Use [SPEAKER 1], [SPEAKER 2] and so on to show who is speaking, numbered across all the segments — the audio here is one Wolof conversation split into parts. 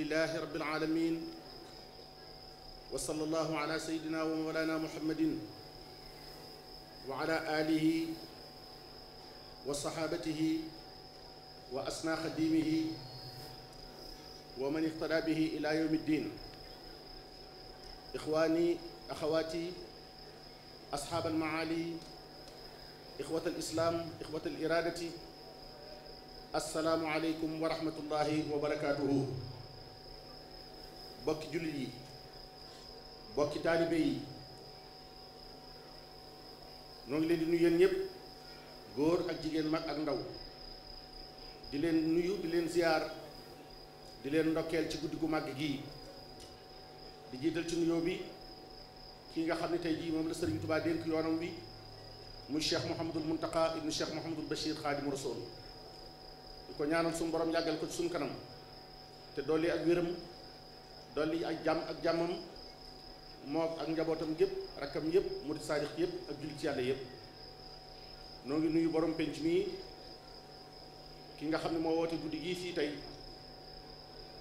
[SPEAKER 1] لله رب العالمين وصلى الله على سيدنا ومولانا محمد وعلى آله وصحابته وأسنى خديمه ومن اقتدى به إلى يوم الدين. إخواني أخواتي أصحاب المعالي إخوة الإسلام إخوة الإرادة السلام عليكم ورحمة الله وبركاته. bokki jullit yi bokki taalibe yi ñoo ngi leen di nuyu yéen ñëpp góor ak jigéen mag ak ndaw di leen nuyu di leen ziyaar di leen ndokkeel ci guddi gu màgg gii di jiital ci nuyoo bi kii nga xam ne tey jii moom la Sëriñ Tuubaa dénk yoonam wi muy Cheikh Mouhamadul Muntaqa ibnu Cheikh Mouhamadul Bachir Xaadimu Rasuul di ko ñaanal suñu borom yàggal ko ci suñu kanam te dolli ak wéram dolli ak jàmmam moo ak njabootam gépp rakkam yépp murid saadix yépp ak jullit ci yàlla yépp. noo ngi nuyu borom penc mii ki nga xam ne moo woote guddi gii fii tey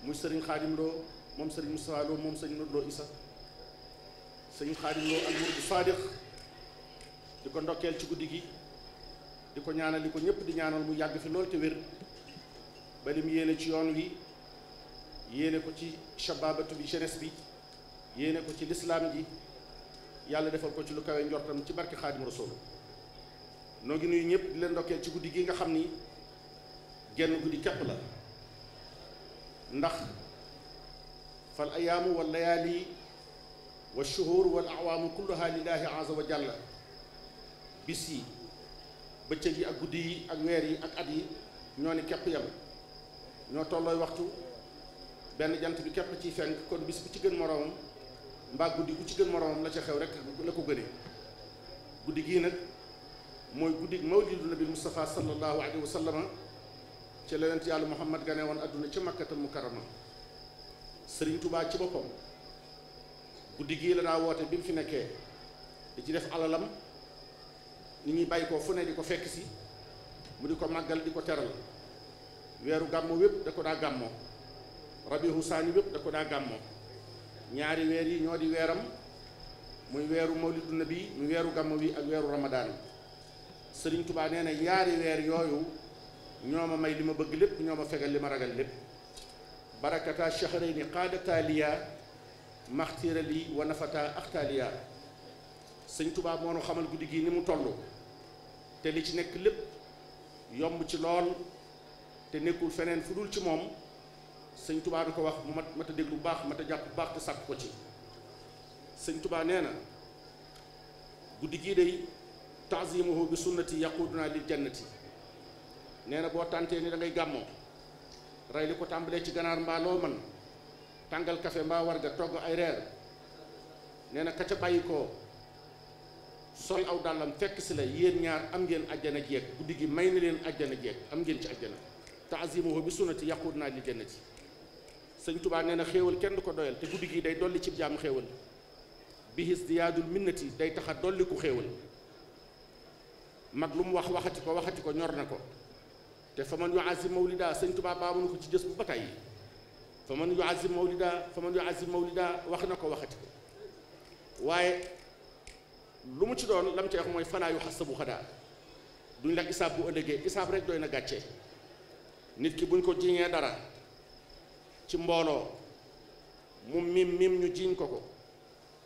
[SPEAKER 1] muy sëriñ Xaadim Lo moom sëriñ Moustapha Lo moom sëriñ Modou Lo Issa sëriñ Xaadim Lo ak murid saadix di ko ndokkeel ci guddi gi di ko ñaanal li ko ñëpp di ñaanal mu yàgg fi lool te wér ba lim yéene ci yoon wi yéene ko ci shababatu bi jeunesse bi yéene ko ci lislaam ji yàlla defal ko ci lu kawe njortam ci barke Xaadim Rasul. noo ngi nuyu ñëpp di leen ndokkeel ci guddi gi nga xam ni genn guddi képp la ndax fal ayaamu wal layaali wa shuhur wal awaamu kulluha lillahi azza wa jalla. bis yi bëccëg yi ak guddi yi ak weer yi ak at yi ñoo ni képp yam ñoo tollooy waxtu benn jant bi képp ciy fenk kon bis bu ci gën moroomam mbaa guddi gu ci gën moroomam la ca xew rek la ko gënee. guddi gii nag mooy guddi mawlidu nabi Mustafa sallallahu alayhi wa sallam ci la yonent yàlla Muhammad gane woon adduna ci makkatal mukarrama. Sëriñ Tubaa ci boppam guddi gii la daa woote bi mu fi nekkee di ci def alalam ni ñuy bàyyi ko fu ne di ko fekk si mu di ko màggal di ko teral. weeru gàmmo wépp da ko daa gàmmoo rabihu saani wépp da ko daa gàmmoo ñaari weer yi ñoo di weeram muy weeru mawlidu nabi muy weeru gàmmo wi ak weeru ramadaan. Sëriñ Tubaa nee na ñaari weer yooyu ñoo ma may li ma bëgg lépp ñoo ma fegal li ma ragal lépp. barakata shahrayni qaadata liya maxtira li wa nafata axtaaliya. Sëriñ Tubaa moo nu xamal guddi gi ni mu toll te li ci nekk lépp yomb ci lool te nekkul feneen fu dul ci moom. Sëriñ Tubaa du ko wax mu mat a déglu bu baax mat a jàpp bu baax te sàkk ko ci. Sëriñ Tubaa nee na guddi gii day taazimuhu bi sunnati yaquduna lil jannati. nee na boo tàntee ni da ngay gàmmoo rey li ko tàmbalee ci ganaar mbaa loo man tàngal kafe mbaa warga togg ay reer nee na ka ca bàyyi ko sol aw dàllam fekk si la yéen ñaar am ngeen ajjana jeeg guddi gi may na leen ajjana jeeg am ngeen ci ajjana. taazimuhu bi sunnati yaquduna lil jannati. Sëñ Tubaa nee na xéewal kenn du ko doyal te guddi gi day dolli ci jàmm xéewal bihis diyaadul minnati day taxa dolli ku xéewal. mag lu mu waxati ko ñor na ko te fa man yuazim mawlida Sëñ Tubaa baamu ko ci jës bu ba tey fa man yuazim mawlida wax na ko waxati ko waaye lu mu ci doon lam ci wax mooy falaa yu xasabu xadaa duñ la isaab bu ëllëgee isaab rek doy na gàcce. nit ki buñ ko jiiñee dara ci mbooloo mu mim ñu jiiñ ko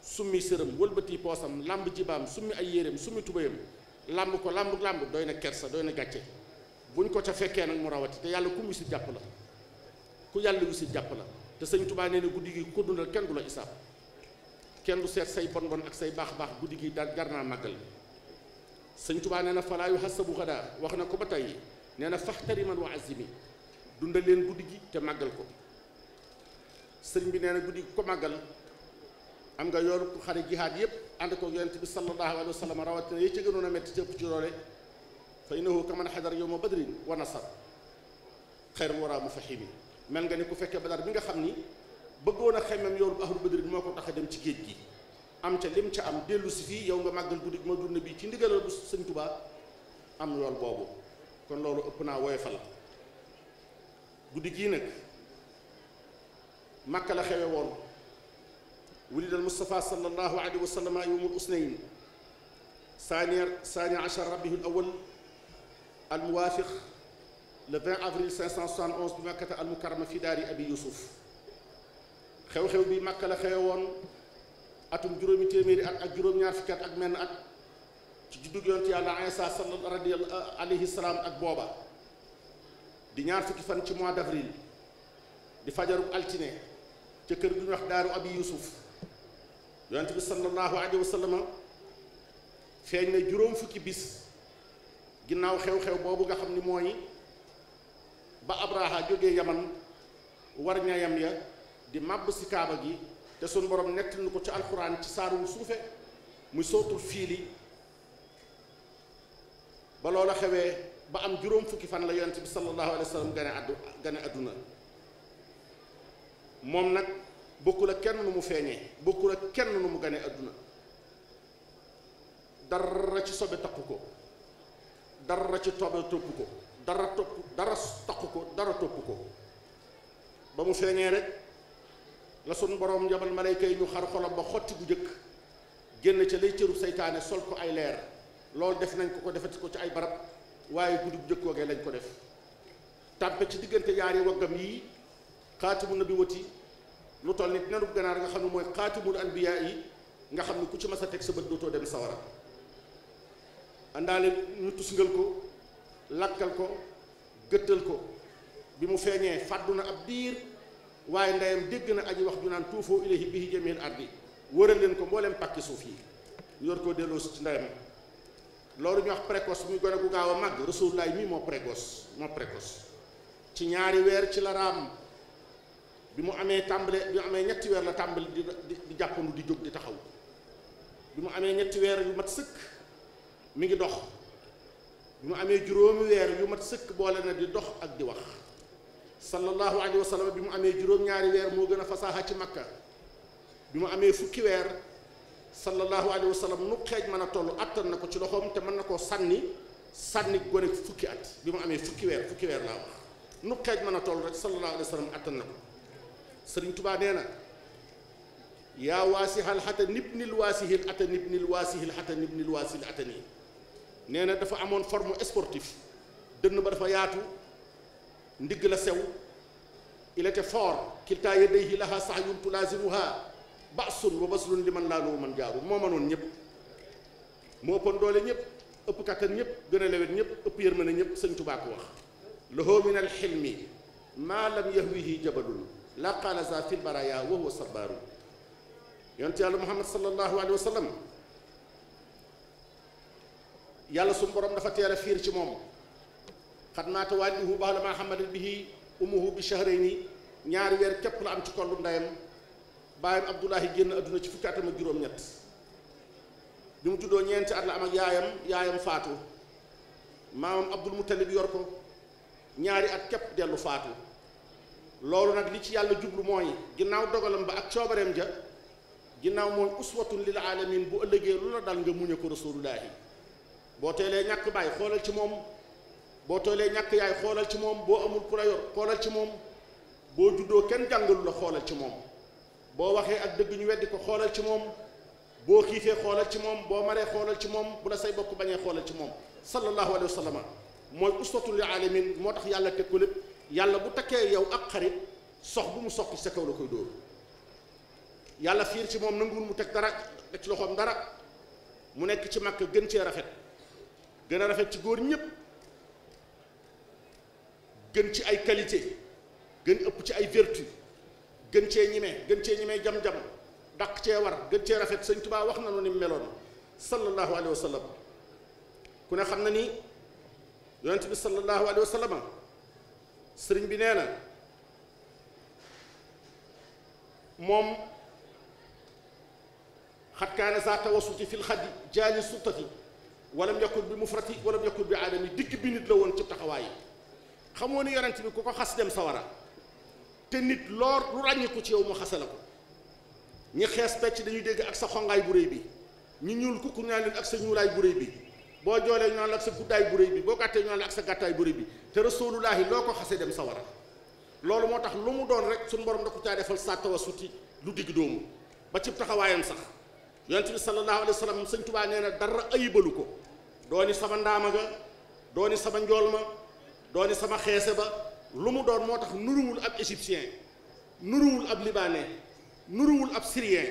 [SPEAKER 1] summi sërëm wëlbati poosam làmb jibaam summi ay yéreem summi tubayam làmb ko làmb doy na kersa doy na gàcce. buñ ko ca fekkee nag mu rawati te yàlla ku wisit jàpp la ku yàlla wisit jàpp la te Sëñ Tubaa nee na guddi gi ko dundal kenn du la isaab kenn du seet say bon ak say baax guddi gi daal jar naa màggal. Sëñ Tubaa nee na falaa yu xasabu xadaa wax na ko ba tey nee na faxtariman wa azimi dundal leen guddi gi te màggal ko. sëriñ bi nee na guddi gi ko màggal am nga yoonu xare jihaad yépp ànd ko yonent bi sallallahu alayhi wa sallam rawatina yi ci gënoon a metti ci ëpp ci doole fa innahu kaman xadar yawma badrin wa nasar xayru wara mufahimi. mel nga ni ku fekkee badar bi nga xam ni bëggoon a xemmem yoonu ahlu badrin moo ko tax a dem ci géej gi am ca lim ca am dellu si fii yow nga màggal guddi gi ma dund bi ci ndigalal bu Sëñ Tubaa am yool boobu kon loolu ëpp naa woyofal. guddi gii nag Makka la xewe woon wulida al Mustafa sallallahu alayhi wa sallam yawmul usnayn ثاني عشر ربيع الأول الموافق le 20 avril 571 bi Makkata al Mukarrama fi daari Abi Yusuf xew-xew bi Makka la xewe woon atum juróomi téeméeri at ak juróom-ñaar fukki at ak menn at ci juddug yonent yàlla Iisaa sallallahu alayhi salaam ak booba di ñaar fukki fan ci mois d'avril di fajarub altine ca kër gu ñu wax daaru Abi Yusuf yonent bi sallallahu alayhi wa sallam feeñ na juróom fukki bis ginnaaw xew-xew boobu nga xam ni mooy ba Abraha jógee Yaman war ñayam ya di màbb si kaaba gi te suñ borom nettali ko ci alxuraan ci saaru suufe muy sootul fiili ba loola xewee ba am juróom fukki fan la yonent bi sallallahu alayhi wa sallam gane àdduna moom nag bokkul ak kenn nu mu feeñee bokkul ak kenn nu mu gane àdduna dara ci sobe takku ko dara ci tobe topp ko dara takku ko dara topp ko ba mu feeñee rek la sun borom yabal malayka yi ñu xar xolam ba xotti bu jëkk génn ca lay cëru seytaane sol ko ay leer loolu def nañ ko defati ko ci ay barab waaye guddi bu jëkkoogee lañ ko def tàmpe ci diggante yaari waggam yii xaatimu nabiwati lu toll nit nenub ganaar nga xam ne mooy xaatimul anbiyaa yi nga xam ne ku ci mas a teg sa bët dootoo dem sawara àndaale ñu tusngal ko lakkal ko gëttal ko bi mu feeñee fàddu na ab diir waaye ndeyam dégg na aji wax ju naan tuufoo ilayhi bihi jamil ardi wëral leen ko mbooleem pàkki suuf yi ñu yor koo delloo ci ndeyam loolu ñu wax précoce muy gone gu gaaw a màgg Rasulullah mii moo précoce ci ñaari weer ci la raam bi mu amee ñetti weer la tàmbali di jàppandu di jóg di taxaw bi mu amee ñetti weer yu mat sëkk mi ngi dox bi mu amee juróomi weer yu mat sëkk boole na di dox ak di wax sallallahu alayhi wa sallam bi mu amee juróom-ñaari weer moo gën a fasaaxa ci makka bi mu amee fukki weer sallallahu alayhi wa sallam nu xeej mën a toll attan na ko ci loxoom te mën na koo sànni gone fukki at bi mu amee fukki weer laa wax nu xeej mën a toll rek sallallahu alayhi wa sallam attan na ko Sëriñ Tubaa nee na yaa waasihal xata nibnil waasihil ata nibnil waasihil xata nibnil waasihil ata nii nee na dafa amoon forme sportif dënn ba dafa yaatu ndigg la sew il était fort kiltaa yadayhi laha sahyun tulaazimuha ba'sun wa baslun liman laalu man jaaru moo mënoon ñëpp moo ëppoon doole ñëpp ëpp kattan ñëpp gën a lewet ñëpp ëpp yërmande ñëpp Sëñ Tubaa ko wax lahu min alxilmi maa lam yahwihi jabalun la qaala za fil baraya wa huwa sabbaaru yonent yàlla Muhammad sallallahu alayhi wa sallam yàlla suñu borom dafa teel a fiir ci moom xat maata waaliduhu ba'da maa hamalat bihi ummuhu bi shahrayni ñaari weer képp la am ci kollu ndeyam baayam Abdullahi génn adduna ci fukki atam ak juróom-ñett bi mu juddoo ñeenti at la am ak yaayam faatu maamam Abdul Muttalib yor ko ñaari at képp dellu faatu loolu nag li ci yàlla jublu mooy ginnaaw dogalam ba ak coobareem ja ginnaaw mooy uswatun lil alamin bu ëllëgee lu la dal nga muñe ko rasulullahi boo teelee ñàkk baay xoolal ci moom boo teelee ñàkk yaay xoolal ci moom boo amul ku la yor xoolal ci moom boo juddoo kenn jàngalu la xoolal ci moom boo waxee ak dëgg ñu weddi ko xoolal ci moom boo xiifee xoolal ci moom boo maree xoolal ci moom bu la say bokk bañee xoolal ci moom sallallahu alayhi wa sallam mooy uswatun lil alamin moo tax yàlla teg ko lépp yàlla bu takkee yow ak xarit sox bu mu soqi sa kaw la koy dóor yàlla fiir ci moom nanguwul mu teg dara teg ci loxoom dara mu nekk ci Makka gën cee rafet gën a rafet ci góor ñépp gën ci ay qualité gën ëpp ci ay vertu gën cee ñime jam-jam dàq cee war gën cee rafet Sëñ Tuubaa wax na nu ni meloon sallallahu alayhi wa sallam ku ne xam na ni yonent bi sallallahu alayhi wa sallam sëriñ bi nee na moom xat kaane saa tawasuti fil xaddi jaali sultati walam yakun bi mufrati walam yakun bi aadami digg bi nit la woon ci taxawaay xamoo ni yonent bi ku ko xas dem sawara te nit loor lu ràññiku ci yow mu xase la ko ñi xees pecc dañuy dégg ak sa xongaay bu réy bi ñi ñuul kukku ñaan leen ak sa ñuulaay bu réy bi boo joolee ñu naan la ak sa guddaay bu réy bi boo gàttee ñu naan la ak sa gàttaay bu réy bi te rasulullahi loo ko xase dem sawara loolu moo tax lu mu doon rek suñu borom da ko caa defal sa tawasuti lu digg doomu ba ci taxawaayam sax yonent bi sallallahu alayhi wa sallam sëñ Tuubaa nee na dara ayibalu ko dooni sama ndaama ga dooni sama njool ma dooni sama xeese ba lu mu doon moo tax nuruwul ab égyptien nuruwul ab libanais nuruwul ab syrien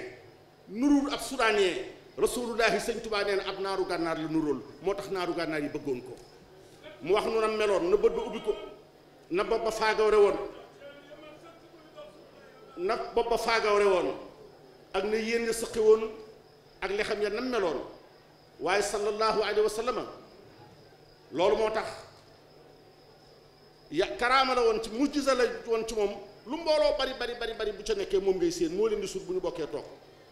[SPEAKER 1] nuruwul ab soudanien rasulullahi sëñ Tuubaa nee na ab naaru gànnaar la nuróol moo tax naaru gànnaar yi bëggoon ko mu wax nu na meloon na bët ba ubbi ko na bopp ba faagawre woon na bopp ba faagawre woon ak na yéen nga sëqi woon ak li xam ya nam meloon waaye sallallahu alayhi wa sallam loolu moo tax ya karaama la woon ci mujjiza la woon ci moom lu mbooloo bari bari bari bari bu ca nekkee moom ngay séen moo leen di sut bu ñu bokkee toog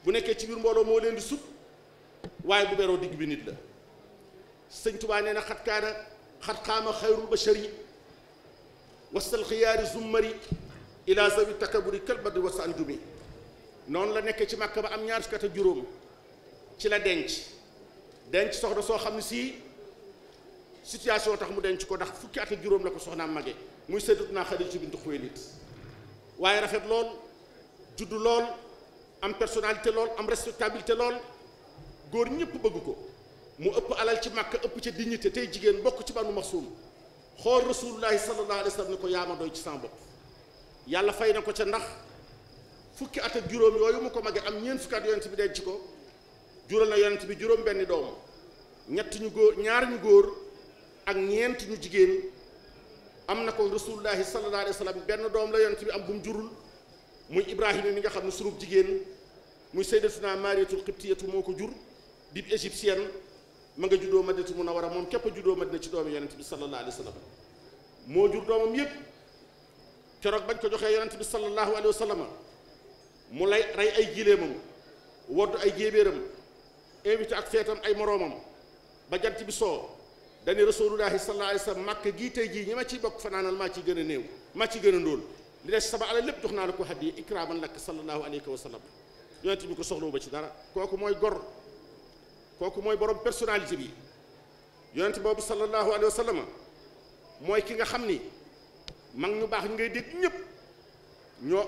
[SPEAKER 1] bu nekkee ci biir mbooloo moo leen di sut waaye bu beroo digg bi nit la sëñ Tuubaa nee na xat kaana xat xaama xayrul bashari wasal xiyaari zummari ila zawi takaburi kalbadi wasa anjumi noonu la nekkee ci Màkka ba am ñaar fukki at ak juróom ci la denc soxna soo xam ne si situation tax mu denc ko ndax fukki at ak juróom la ko soxnaam mage muy Sayyidatuna Xadiija bintu Xuwaylid waaye rafet lool juddu lool am personnalité lool am respectabilité lool góor ñëpp bëgg ko mu ëpp alal ci Màkka ëpp ca dignité tey jigéen bokk ci Banu Maxsum xool rasulullahi sallallahu alayhi wa sallam ni ko yaa ma doy ci sama bopp yàlla fay na ko ca ndax fukki at ak juróom yooyu mu ko mage am ñeent fukki at yonent bi denc ko jural na yonent bi juróom benni doom ñett ñu góor ñaar ñu góor ak ñeent ñu jigéen am na ko rasulullahi sallallahu alayhi wa sallam benn doom la yonent bi am bu mu jurul muy Ibrahima mi nga xam ne sunub jigéen muy sayyidatuna Mariyatul Qibtiyatu moo ko jur di égyptienne ma nga juddoo Madinatu Munawwara moom képp a juddoo Madina ci doomi yonent bi sallallahu alayhi wa sallam moo jur doomam yépp keroog bañ ko joxee yonent bi sallallahu alayhi wa sallam mu lay rey ay giléemam wodd ay jéebéeram invité ak feetam ay moroomam ba jant bi soo dani rasulullahi sallallahu alayhi wa sallam màkk gii tey jii ñi ma ciy bokk fanaanal maa ci gën a néew maa ci gën a ndóol li des sama alal lépp jox naa la ko hadiya ikraman lak sallallahu alayhi wa sallam yonent bi ko soxlawu ba ci dara kooku mooy gor kooku mooy borom personnalité bi yonent boobu sallallahu alayhi wa sallam mooy ki nga xam ni mag ñu baax ñu ngay dégg ñëpp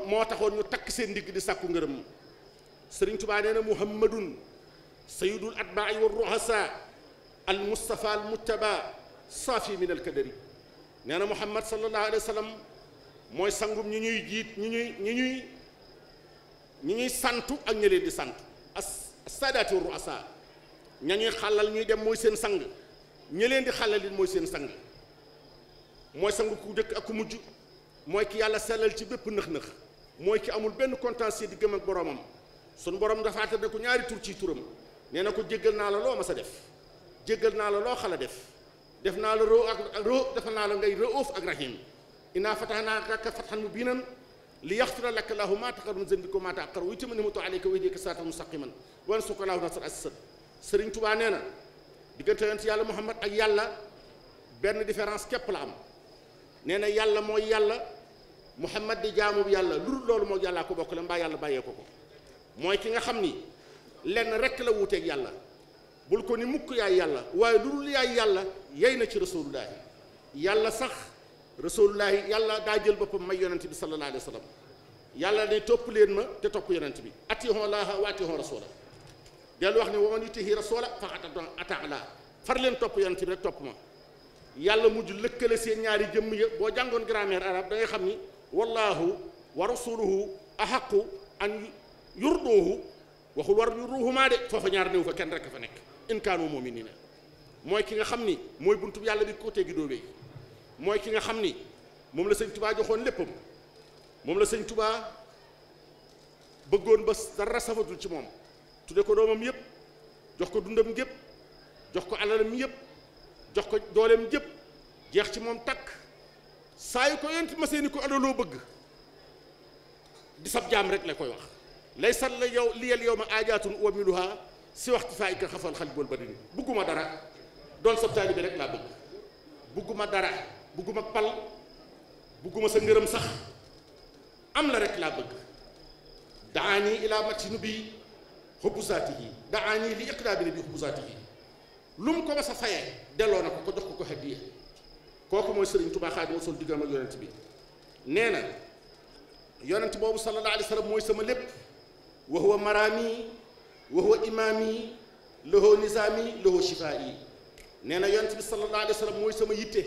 [SPEAKER 1] moo taxoon ñu takk seen ndigg di sàkku ngërëm Sëriñ Tuubaa nee na muhammadun sayyidul atbaa'i wa ruhasa al mustafa al mujtaba saafi min al kadari nee na muhammad sallallahu alayhi wa sallam mooy sangum ñi ñuy jiit ñi ñuy santu ak ña leen di sant as-saadaati wa ruhasa ña ñuy xàllal ñuy dem mooy seen sang ña leen di xàllal it mooy seen sang mooy sang ku dëkk ak ku mujj mooy ki yàlla sellal ci bépp nëx-nëx mooy ki amul benn contentieux di gëm ak boromam sun borom dafa tëdd ko ñaari tur ci turam nee na ko jéggal naa la loo ma sa def jéggal naa la loo xala def naa la roo ak roo defal naa la ngay rauf ak rahim inna fatahna laka fathan mubinan li yaxfira laka lahu ma taqaddama min zanbika wa ma ta'akhkhara wa yutimma ni'matahu alayka wa yahdika siratan mustaqiman wa yansuruka lahu nasran aziizan Sëriñ Tuubaa nee na diggante yonent yàlla Muhammad ak yàlla benn différence képp la am nee na yàlla mooy yàlla Muhammad di jaamu yàlla lu dul loolu moo yàllaa ko bokk la mbaa yàlla bàyyee ko mooy ki nga xam ni lenn rekk la wuuteeg yàlla bul ko ni mukk yaay yàlla waaye lu dul yaay yàlla yey na ci rasulullaahi yàlla sax rasulullaahi yàlla daa jël boppam may yonent bi sallallahu alayhi wa sallam yàlla ne topp leen ma te topp yonent bi atiihu llaaha wa atiihu rasuula dellu wax ne wa man yutiihi rasuula faqad ataa llaaha far leen topp yonent bi rek topp ma yàlla mujj lëkkale seen ñaari jëmm ya boo jàngoon grammaire arabe da ngay xam ni wallaahu wa rasuluhu ahaqu an yurduuhu waxul war yurduuhumaa de foofa ñaar néew fa kenn rek fa nekk in kaanu mu'miniina mooy ki nga xam ni mooy buntub yàlla bi ko teggi doobee mooy ki nga xam ni moom la sëñ Tubaa joxoon léppam moom la sëñ Tubaa bëggoon ba dara safatul ci moom tudde ko doomam yépp jox ko dundam gépp jox ko alalam yépp jox ko dooleem jëpp jeex ci moom takk saa yu ko yent ma seeni ko adaloo bëgg di sab jaam rek la koy wax lay sal la yow liyal yow ma aajaatun uwamiluha si waxtu faa ikka xafal xal bool ba dini bugguma dara doon sab taalibe bi rek laa bëgg bugguma dara bugguma pal bugguma sa ngërëm sax am la rek laa bëgg daani ilaa matinu bi xubbu zaatihi daani li iqdaa bi xubbu zaatihi lu mu ko ma sa fayee delloo na ko jox ko hadiya kooku mooy Sëriñ Tuubaa Xaadimu Rasuul diggam ak yonent bi nee na yonent boobu sallallahu alayhi wa sallam mooy sama lépp wa huwa maraami wa huwa imaami lahu nizaami lahu shifaa'i nee na yonent bi sallallahu alayhi wa sallam mooy sama yitte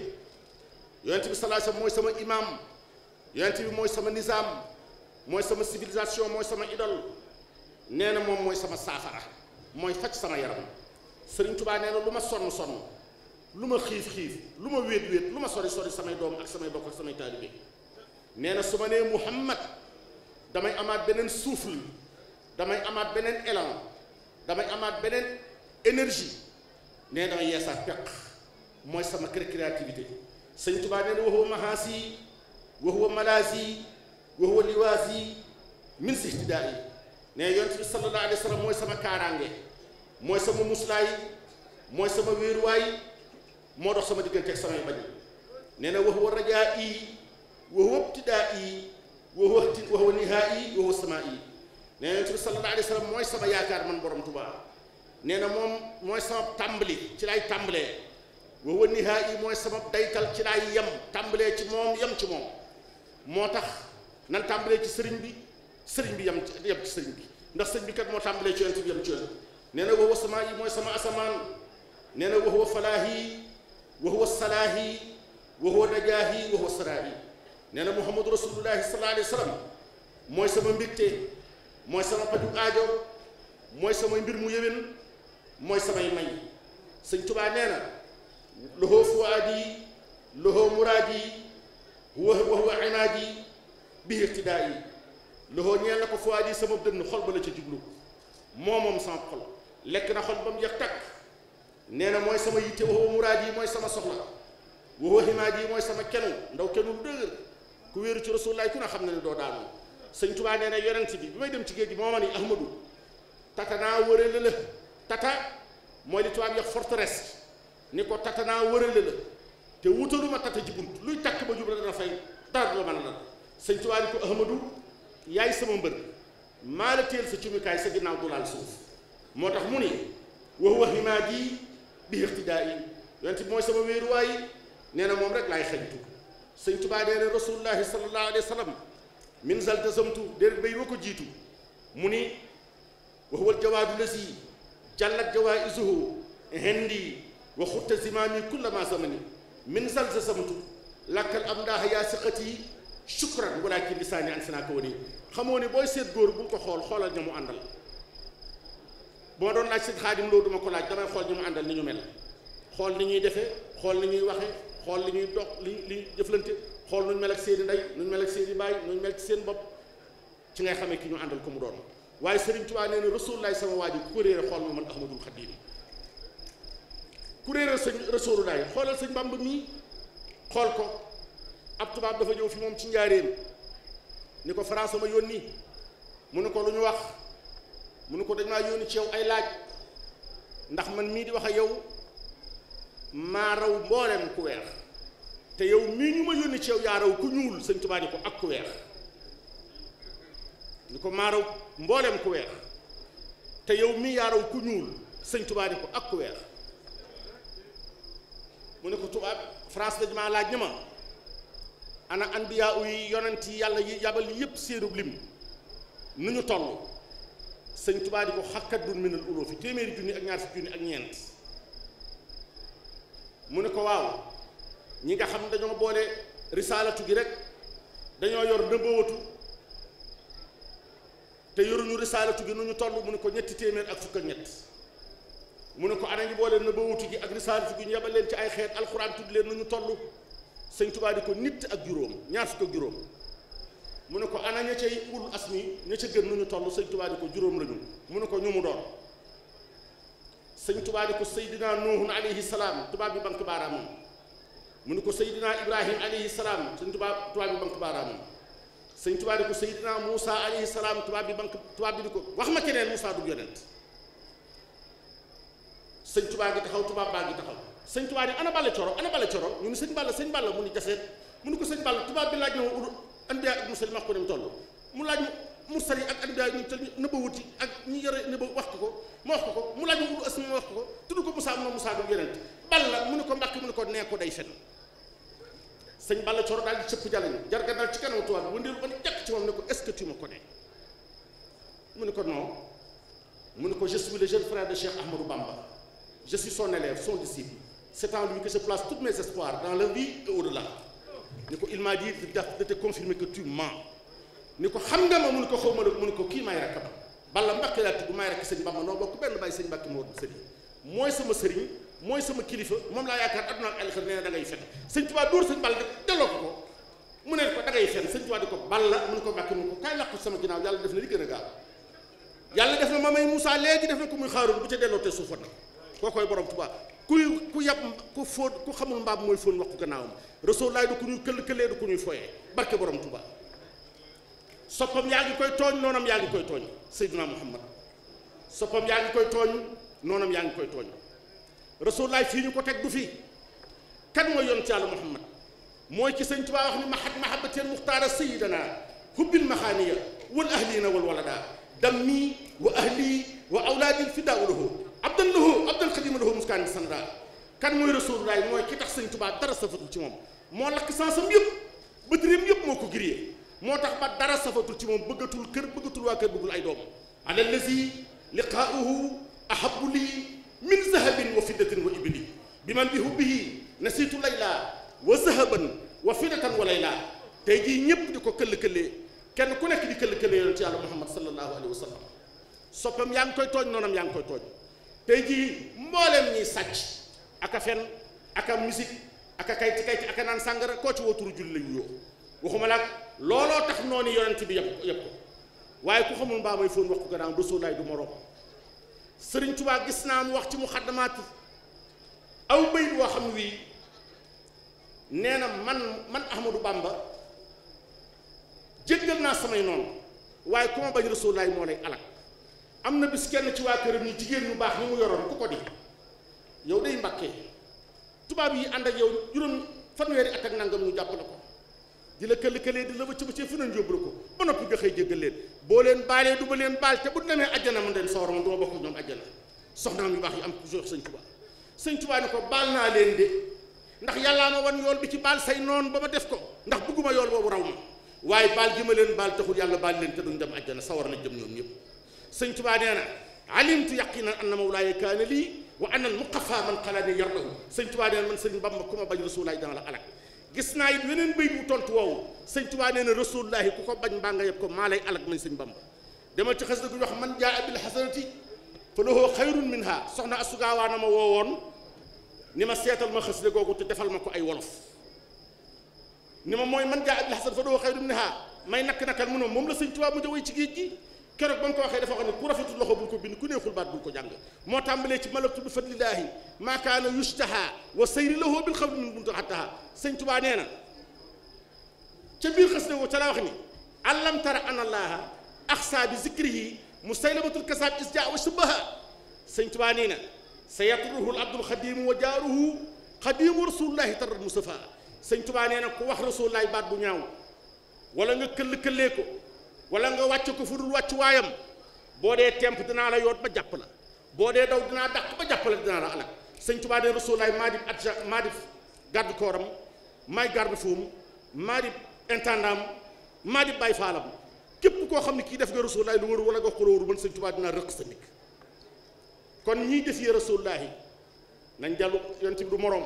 [SPEAKER 1] yonent bi sallallahu alayhi wa sallam mooy sama imaam yonent bi mooy sama nizaam mooy sama civilisation mooy sama idole nee na moom mooy sama saafara mooy faj sama yaram Sëriñ Tuubaa nee na lu ma sonn sonn lu ma xiif xiif lu ma wéet wéet lu ma sori sori samay doom ak samay bokk ak samay taalibe nee na su ma nee Muhammad damay amaat beneen souffle damay amaat beneen élan damay amaat beneen énergie nee na yeesaat peq mooy sama créativité Sëriñ Tuubaa nee na wa huwa mahaasi wa huwa malaasi wa huwa liwaasi min sihtidaai nee yonent bi sallallahu alayhi wa sallam mooy sama kaaraange mooy sama muslaay mooy sama wéeruwaay moo dox sama diggante ak samay bañ nee na wa huwa rajaa'i wa huwa ibtidaa'i wa huwa nihaa'i wa huwa samaa'i nee na yonent bi sallallahu alayhi wa sallam mooy sama yaakaar man borom Tuubaa nee na moom mooy sama tàmbali ci laay tàmbalee wa huwa nihaa'i mooy sama daytal ci laay yem tàmbalee ci moom yem ci moom moo tax nan tàmbalee ci sëriñ bi yem ci sëriñ bi ndax sëriñ bi kat moo tàmbalee ci yonent bi yem ci yonent nee na wa huwa samaa'i mooy sama asamaan nee na wa huwa falaahi wa huwa salaahi wa huwa najaahi wa huwa saraahi nee na muhammadu rasulullahi sallallahu alayhi wa sallam mooy sama mbégte mooy sama paju aajo mooy samay mbir mu yéwén mooy samay may Sëñ Tuubaa nee na lahu fuaadi lahu muraadi wa huwa inaadi bi ihtidaa'i lahu ñeel na ko fuaadi sama dënn xol ba la ca jublu moom sama xol lekk na xol ba mu jeex takk nee na mooy sama yitte wa huwa muraadi mooy sama soxla wa huwa himaadi mooy sama kenu ndaw kenu lu dëgër ku wéeru ci rasulullaay ku ne xam na ne doo daanu Sëñ Tuubaa nee na yonent bi may dem ci géej gi moo ma ni Ahmadu tata naa wërale la tata mooy li tubaab yax forteresse ni ko tata naa wërale la te wutaluma tata ji bunt luy takk ba jub la dana fay dara du la mën a dal Sëñ Tuubaa ni ko Ahmadu yaay sama mbër maa la teel sa cumikaay sa ginnaaw du laal suuf moo tax mu ni wa huwa himaadi bi ihtidaa'i yonent bi mooy sama wéeruwaay nee na moom rek laay xañtu Sëñ Tuubaa nee na rasulullahi sallallahu alayhi wa sallam min zaltazamtu déedéet bay wa ko jiitu mu ni wa huwa aljawaadu lazi jallat jawaa'izuhu hindi wa xutta zimaami kulla ma zamani min zaltazamtu lakkal amdaaha yaa siqati shukran walaakin lisaani an sinaaka wani xamoo ne booy seet góor bul ko xoolal ña mu àndal bu ma doon laaj seen Xaadim Lo duma ko laaj damay xool ñi mu àndal ni ñu mel xool ni ñuy defee xool ni ñuy waxe xool li ñuy dox li jëflante xool nuñ mel ak seeni ndey nuñ mel ak seeni baay nuñ mel ci seen bopp ci ngay xamee ki ñu àndal ko mu doon waaye Sëriñ Tuubaa nee na rasulullaay sama waa ji ku ko réere xool ma man Ahmadul Xadim ku réere sëñ rasulullaay xoolal sëñ Bàmba mii xool ko ab tubaab dafa ñëw fi moom ci njaareem ni ko France ma yónni mu ne ko lu ñu wax mu ne ko dañ maa yónni ci yow ay laaj ndax man mii di wax ak yow maa raw mboolem ku weex te yow mii ñu ma yónni ci yow yaa raw ku ñuul Sëñ Tuubaa ni ko ak ku weex ni ko maa raw mboolem ku weex te yow mii yaa raw ku ñuul Sëñ Tuubaa ni ko ak ku weex mu ne ko tubaab France dañu maa laaj ni ma ana anbiyaa yi yonent yi yàlla yi yabal yépp seenub lim nu ñu toll Sëñ Tuubaa di ko xakkat dun minal uloofi téeméeri junni ak ñaar fukki junni ak ñeent mu ne ko waaw ñi nga xam dañoo boole risaalatu gi rek dañoo yor nëbbawatu te yoruñu risaalatu gi nu ñu toll mu ne ko ñetti téeméer ak fukk ak ñett mu ne ko ana ngi boole nëbbawatu gi ak risaalatu gi ñu yabal leen ci ay xeet alxuraan tudd leen nu ñu toll Sëñ Tuubaa di ko nit ak juróom ñaar fukk ak juróom mu ne ko ana ña cay ul asmi ña ca gën nu ñu toll Sëñ Tuubaa di ko juróom lañu mu ne ko ñu mu doon Sëñ Tuubaa di ko Seydina Nuuhun alayhi salaam tubaab bi bank baaraamam mu ne ko Seydina Ibrahim alayhi salaam tubaab bi bank baaraamam Sëñ Tuubaa di ko Seydina Muusa alayhi salaam tubaab bi di ko wax ma keneen Muusa du yonent Sëñ Tuubaa gi taxaw tubaab baa ngi taxaw Sëñ Tuubaa ni ana Balla Coro ñu ni sëñ Balla mu ni jaseet mu ni ko sëñ Balla tubaab bi laaj na ma anbiya ak mursal wax ko dem toll mu laaj mursal yi ak anbiya ñu tël nëbba wuti ak ñi yore nëbba wax ko ma wax ko mu laaj ma ulu asma ma wax ko tudd ko Musaa mu ne Musaa du yonent Balla mu ne ko Mbàkke mu ne ko nee ko day fen sëñ Balla Coro daal di cëpp jàllañu jarga daal ci kanam tubaab bi wëndeelu ba ni jàkk ci moom ne ko est-ce que tu me connais mu ne ko non mu ne ko je suis le jeune frère de Cheikh Ahmadou Bamba, je suis son élève, son disciple, c'est en lui que je place tous mes espoirs dans la vie et au-delà. ni ko il m'a dit de te confirmer que tu mens. ni ko xam nga ma mu ne ko xaw ma mu ne ko kii maay rakkam Balla Mbàkke laa tudd maay rakk sëñ Bamba noo bokk benn bàyyi sëñ Mbàkke moo sëriñ mooy sama sëriñ mooy sama kilifa moom laa yaakaar adduna ak àllaaxira nee na da ngay fen sëñ Tuubaa dóor sëñ Balla delloo ko mu ne ko da ngay fen sëñ Tuubaa di ko Balla mu ne ko Mbàkke mu ne ko kaay làqu sama ginnaaw yàlla def na li gën a gaaw yàlla def na ma may Moussa léegi def na ko muy xaaroon bu ca delloo te suufat na koo koy borom Tuubaa ku yàpp ku fóot ku xamul mbaam mooy fóon wax ko gannaawam Rasulullaay du ko ñuy këll-këllee du ko ñuy foyee barke borom Tuubaa soppam yaa ngi koy tooñ noonam yaa ngi koy tooñ Seydina Muhammad soppam yaa ngi koy tooñ noonam yaa ngi koy tooñ Rasulullaay fii ñu ko teg du fii kan mooy yoon ci Yàlla Muhammad mooy ci sëñ Tuubaa wax ni mahabbatil muxtaara sayyidana hubbil maxaaniya wal ahliina wal walada dammi wa ahli wa awlaadi fidaau lahu abdan xadima lahu muskaani sanda kan mooy Rasulullaay mooy ki tax sëñ Tuubaa dara safatul ci moom moo lakk sansam yëpp bëtëreem yëpp moo ko giriyee moo tax ba dara safatul ci moom bëggatul kër bëggatul waa kër bëggul ay doom ala lazi liqaauhu ahabu lii min zahabin wa fiddatin wa ibli bi man bi hubbihi nasiitu layla wa zahaban wa fiddatan wa layla tey jii ñépp di ko këll-këllee kenn ku nekk di këll-këllee yoon ci yàlla Muhammad sallallahu alayhi wa sallam soppam yaa ngi koy tooñ noonam yaa ngi koy tooñ tey jii mbooleem ñiy sàcc aka fen aka musique aka kayti aka naan sàngara koo ci woo turu julli lañu yoo waxuma la looloo tax noonu yonent bi yëpp ko waaye ku xamul mbaa may foon wax ko gannaaw Rasulullaay du moroom Sëriñ Tuubaa gis naa mu wax ci muxaddamaat aw bayit woo xam wii nee na man Ahmadou Bamba jéggal naa samay noonu waaye ku ma bañ Rasulullaay moo lay alak am na bis kenn ci waa këram ñi jigéen ñu baax ñi mu yoroon ku ko di yow day Mbàkke tubaab yi ànd ak yow juróom fanweeri at ak nangam ñu jàpp la ko di la këll-këlee di la bëcc bëccee fu nañ yóbbu la ko ba noppi nga xëy jéggal leen boo leen baalee du ba leen baal te bu demee ajjana man leen sawara man duma bokk ñoom ajjana soxnaam yu baax yi am ku jox sëñ Tuubaa ne ko baal naa leen de ndax yàllaa ma wan yool bi ci baal say noon ba ma def ko ndax bëgguma yool boobu raw ma waaye baal gi ma leen baal taxul yàlla baal leen te duñ dem ajjana sawar la jëm ñoom ñëpp sëñ Tuubaa nee na alimtu yaqinan anna mawlaaya kaana lii wa anna al muqafa man xalaani yardahu sëñ Tuubaa nee na man sëñ Bamba ku ma bañ Rasulullaay dana la alak gis naa it weneen bayit bu tontu woowu sëñ Tuubaa nee na Rasulullaay ku ko bañ mbaa nga yëpp ko maa lay alak man sëñ Bamba demal ci xasida gu wax man jaa bil hasanati fa lahu xayrun minha soxna asugaawaa na ma woowoon ni ma seetal ma xasida googu te defal ma ko ay wolof ni ma mooy man jaa bil hasanati fa lahu xayrun minha may nakk-nakkal mu ne moom la sëñ Tuubaa mu jawee ci géej gi keroog ba nga ko waxee dafa xam ne ku rafetul loxo bul ko bind ku neexul baat bul ko jàng moo tàmbalee ci malaktu bi fadlillaahi maa kaana yustaha wa sayri lahu bil xawli min buntu xattaha sëñ Tuubaa nee na ca biir xas ne ko ca la wax ni alam tara an allaha axsa bi zikrihi musaylamatul kasaab isjaa wa shabaha sëñ Tuubaa nee na sa yatruhu al abdul xadimu wa jaaruhu xadimu rasulullahi taral mustafa sëñ Tuubaa nee na ku wax rasulullahi baat bu ñaaw wala nga këll-këllee ko wala nga wàcce ko fu dul wàcc waayam boo dee temp dinaa la yoot ba jàpp la boo dee daw dinaa dàq ba jàpp la dinaa la alak sëñ Tuubaa de Rasulullaay maa di adja maa di garde corps am maay garde foomu maa di intendant maa di bàyyi faalam képp koo xam ne kii def nga Rasulullaay lu wër wala nga xolóoru man sëñ Tuubaa dinaa rëq sa nit kon ñii def yi Rasulullaay nañ dellu yonent bi du morom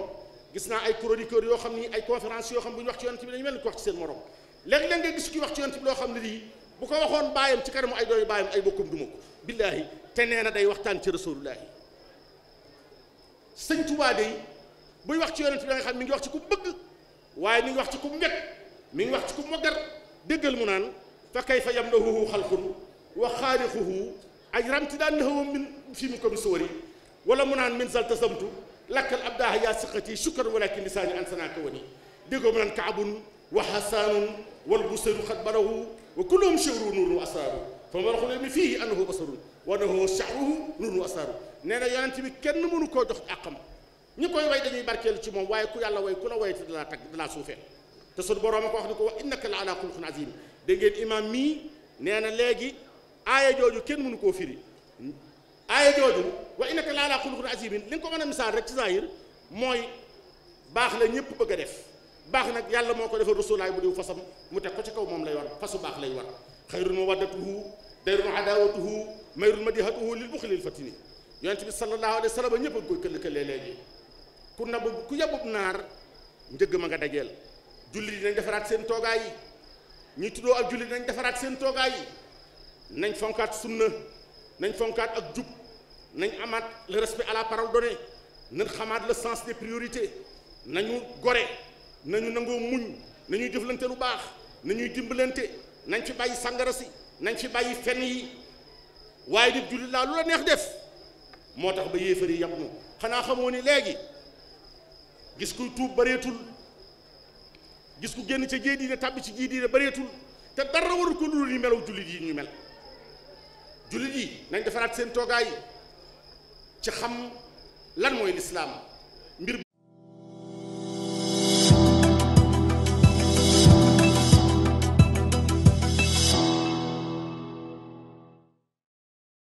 [SPEAKER 1] gis naa ay chroniqueurs yoo xam ni ay conférence yoo xam bu ñu wax ci yonent bi dañu mel ni ko wax ci seen morom léeg-léeg nga gis ki wax ci yonent bi loo xam ne lii bu ko waxoon baayam ci kanamu ay dooyu baayam ay bokkum duma ko billaahi te nee na day waxtaan ci Rasulullaahi sëñ Tuubaa day buy wax ci yonent bi da nga xam mi ngi wax ci ku bëgg waaye mi ngi wax ci ku mbég mi ngi wax ci ku moggar déggal mu naan fa kayfa yamnahuhu xalqun wa xaariquhu ajramti daan nahawa min fi mi ko mi sóori wala mu naan min saltasamtu lakkal abdaaha yaa siqati shukran walakin lisaani an sanaka wani déggoo mu naan kaabun wa hasaanun wal busaru xat barahu wa kulluhum shahru nuuru asaaru fa ma waxul mi fii annahu basarun wa annahu shahruhu nuuru asaaru nee na yonent bi kenn mënu koo jox àqam ñi koy way dañuy barkeelu ci moom waaye ku yàlla way ku la way te dalaa tag dalaa suufee te sunu boroom a ko wax ni ko wa innaka la ala xuluqin azim dégg ngeen imaam mii nee na léegi aaya jooju kenn mënu koo firi aaya jooju wa innaka la ala xuluqin azim li nga ko mën a misaal rek ci zahir mooy baax la ñëpp bëgg a def baax nag yàlla moo ko defal rasulaay bu diw fasam mu teg ko ci kaw moom lay war fasu baax lay war xayrun mawaddatuhu dayrun adawatuhu mayrun madihatuhu lil buxlil fatini yonent bi sallallahu alayhi wa sallam ñëpp a koy këll-këllee léegi ku yabub naar njëgg ma nga dajeel jullit yi nañ defaraat seen toogaay yi ñuy tuddoo ak jullit nañ defaraat seen toogaay yi nañ fonkaat sunna nañ fonkaat ak jub nañ amaat le respect à la parole donnée nañ xamaat le sens des priorités nañu gore nañu nangoo muñ nañuy jëflante lu baax nañuy dimbalante nañ fi bàyyi sàngara si nañ fi bàyyi fen yi waaye nit jullit laa lu la neex def moo tax ba yéefar yi yàpp nu xanaa xamoo ni léegi gis kuy tuub bareetul gis ku génn ca jee diine tàbbi ci jii diine bareetul te dara warul ko dul ni melaw jullit yi ñu mel jullit yi nañ defaraat seen toogaay ci xam lan mooy lislaam mbir